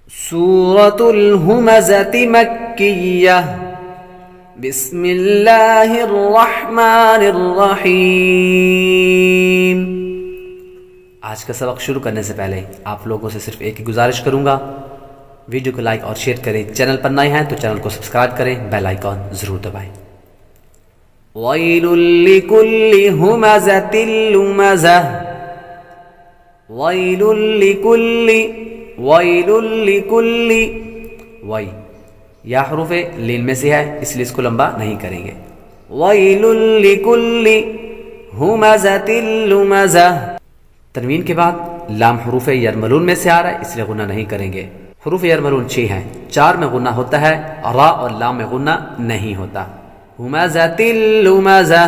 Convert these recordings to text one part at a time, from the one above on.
سورة الہمزة مکیہ بسم اللہ الرحمن الرحیم۔ آج کا سبق شروع کرنے سے پہلے آپ لوگوں سے صرف ایک ہی گزارش کروں گا، ویڈیو کو لائک اور شیئر کریں، چینل پر نئے ہیں تو چینل کو سبسکرائب کریں، بیل آئیکن ضرور دبائیں۔ ویل لکل ہمزة لمزہ، ویل لکل، ویل لکل، وی یا حروف لین میں سے ہے اس لیے اس کو لمبا نہیں کریں گے۔ ویل لکل ہمزة لمزہ، تنوین کے بعد لام حروف یرملون میں سے آ رہا ہے اس لیے غنہ نہیں کریں گے۔ حروف یرملون 6 ہیں، 4 میں غنہ ہوتا ہے، را اور لام میں غنہ نہیں ہوتا۔ ہمزة لمزہ،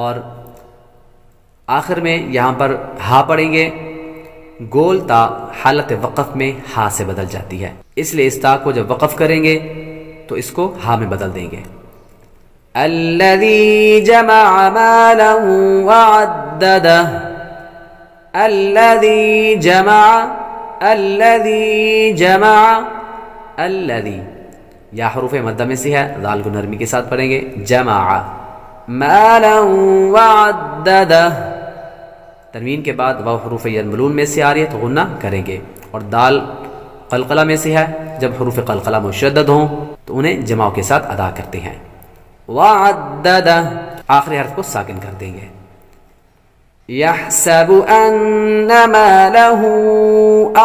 اور آخر میں یہاں پر ہا پڑھیں گے، گول تا حالت وقف میں ہا سے بدل جاتی ہے، اس لیے اس تا کو جب وقف کریں گے تو اس کو ہا میں بدل دیں گے۔ الذی جمع مالا وعددہ، الذی جمع، الذی جمع، الذی یا حروف مدہ میں سے ہے، ذال کو نرمی کے ساتھ پڑھیں گے، جمع مالا وعددہ، تنوین کے بعد واو حروف یرملون میں سے آ رہی ہے تو غنہ کریں گے، اور دال قلقلہ میں سے ہے، جب حروف قلقلہ مشدد ہوں تو انہیں جماؤ کے ساتھ ادا کرتے ہیں۔ وعددہ، آخری حرف کو ساکن کر دیں گے۔ یحسب ان مالہ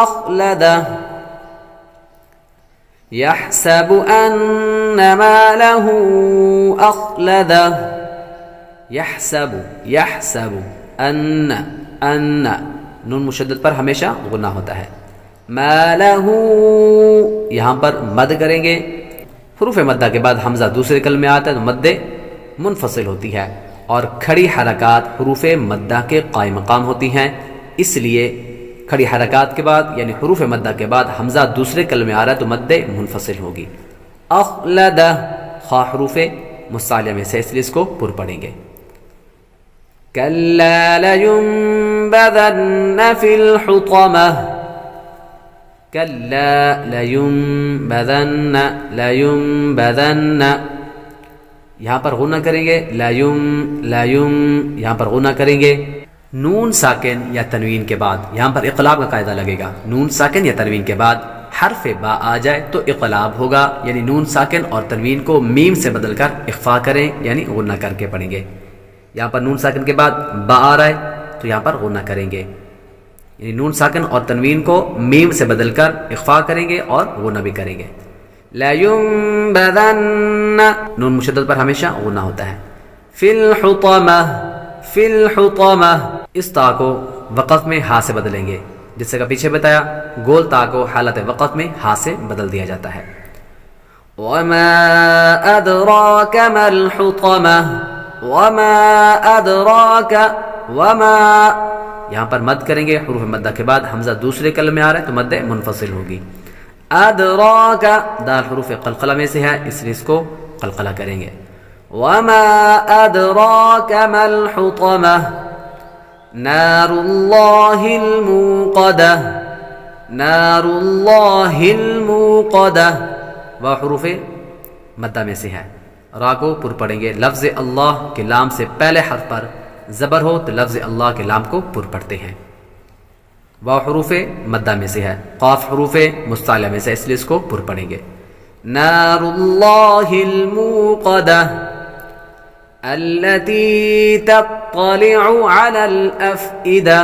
اخلدہ، یحسب ان مالہ اخلدہ، یحسب، یحسب ان، ان نون مشدد پر ہمیشہ غنہ ہوتا ہے۔ مالہ، یہاں پر مد کریں گے، حروف مدہ کے بعد حمزہ دوسرے کلمے میں آتا ہے تو مد منفصل ہوتی ہے، اور کھڑی حرکات حروف مدہ کے قائم مقام ہوتی ہیں، اس لیے کھڑی حرکات کے بعد یعنی حروف مدہ کے بعد حمزہ دوسرے کلمے میں آ رہا ہے تو مد منفصل ہوگی۔ اخلدہ، خا حروف مستعلیہ میں سے اس لیے اس کو پر پڑھیں گے۔ کلا لینبذن فی الحطمہ، کلا لینبذن، لینبذن، یہاں پر غنہ کریں گے، لیم، یہاں پر غنہ کریں گے۔ نون ساکن یا تنوین کے بعد یہاں پر اقلاب کا قاعدہ لگے گا، نون ساکن یا تنوین کے بعد حرف با آ جائے تو اقلاب ہوگا، یعنی نون ساکن اور تنوین کو میم سے بدل کر اخفا کریں، یعنی غنہ کر کے پڑھیں گے۔ یہاں پر نون ساکن کے بعد با آ رہا ہے تو یہاں پر غنہ کریں گے، یعنی نون ساکن اور تنوین کو میم سے بدل کر اخفا کریں گے اور غنہ بھی کریں گے۔ لَيُنبَذَنَّ، نون مشدد پر ہمیشہ غنہ ہوتا ہے۔ فِي الْحُطَمَةِ، فِي الْحُطَمَةِ، اس تا کو وقف میں ہا سے بدلیں گے، جیسے کہ پیچھے بتایا گول تا کو حالت وقف میں ہا سے بدل دیا جاتا ہے۔ وَمَا أَدْرَاكَ مَا الْحُطَمَةِ، وَمَا أَدْرَاكَ، وَمَا، یہاں پر مد کریں گے، حروف مدہ کے بعد حمزہ دوسرے کلمے میں آ رہا ہے تو مد منفصل ہوگی۔ ادراک، دال حروف قلقلہ میں سے ہے اس لیے اس کو قلقلہ کریں گے۔ وما ادراک ما الحطمہ، نار اللہ الموقدہ، نار اللہ الموقدہ، وہ حروف مدہ میں سے ہے، را کو پر پڑھیں گے۔ لفظ اللہ کے لام سے پہلے حرف پر زبر ہو تو لفظ اللہ کے لام کو پر پڑھتے ہیں۔ واو حروف مدہ میں سے ہے، قاف حروف مستعلیہ میں سے اس لیے اس کو پر پڑھیں گے۔ نار اللہ الموقدہ، التی تطلع علی الافئدہ،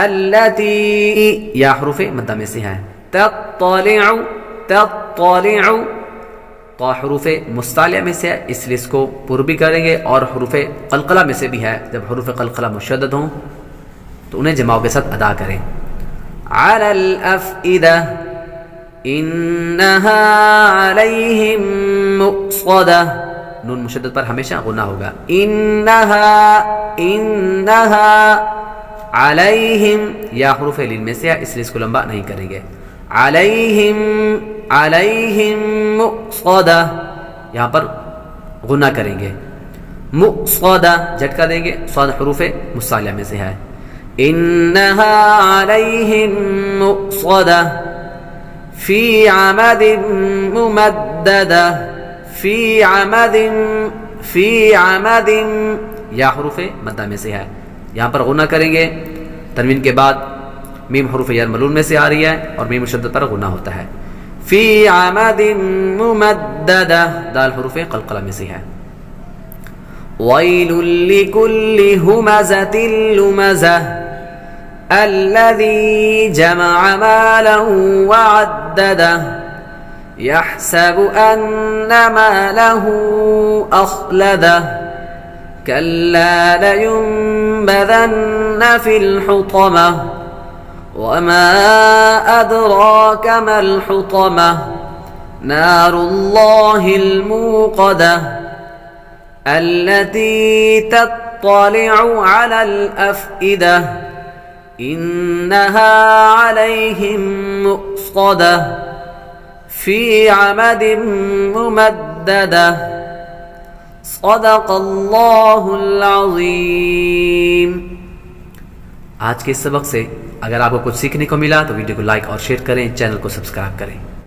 التی، یا حروف مدہ میں سے ہے، تطلع، تطلع، طا حروف مستعلیہ میں سے ہے اس لیے اس کو پر بھی کریں گے، اور حروف قلقلہ میں سے بھی ہے، جب حروف قلقلہ مشدد ہوں تو انہیں جماؤ کے ساتھ ادا کریں۔ علی الافئدہ، انہا علیہم مؤصدہ، نون مشدد پر ہمیشہ غنہ ہوگا۔ انہا، انہا علیہم، یا حروف لین میں سے ہے اس لیے اس کو لمبا نہیں کریں گے۔ علیہم، علیہم مؤصدہ، یہاں پر غنہ کریں گے۔ مؤصدہ جھٹکا دیں گے، صاد حروف مصالحہ میں سے ہے۔ انہا علیہم مؤصدہ، فی عمد ممددہ فی عمد فی عمد یا حروف مدہ میں سے ہے. یہاں پر غنہ کریں گے. تنوین کے بعد میم حروف یرملون میں سے آ رہی ہے اور میم مشدد پر غنہ ہوتا ہے. فی عمد ممددہ دال حروف قلقلہ میں سے ہے. ویل لکل ہمزۃ لمزہ الذی جمع مالا وعددہ يحسب أن ماله أخلده كلا لينبذن في الحطمة وما أدراك ما الحطمة نار الله الموقدة التي تطلع على الأفئدة إنها عليهم مؤصدة فی عمد ممددہ. صدق اللہ العظیم. آج کے اس سبق سے اگر آپ کو کچھ سیکھنے کو ملا تو ویڈیو کو لائک اور شیئر کریں, چینل کو سبسکرائب کریں.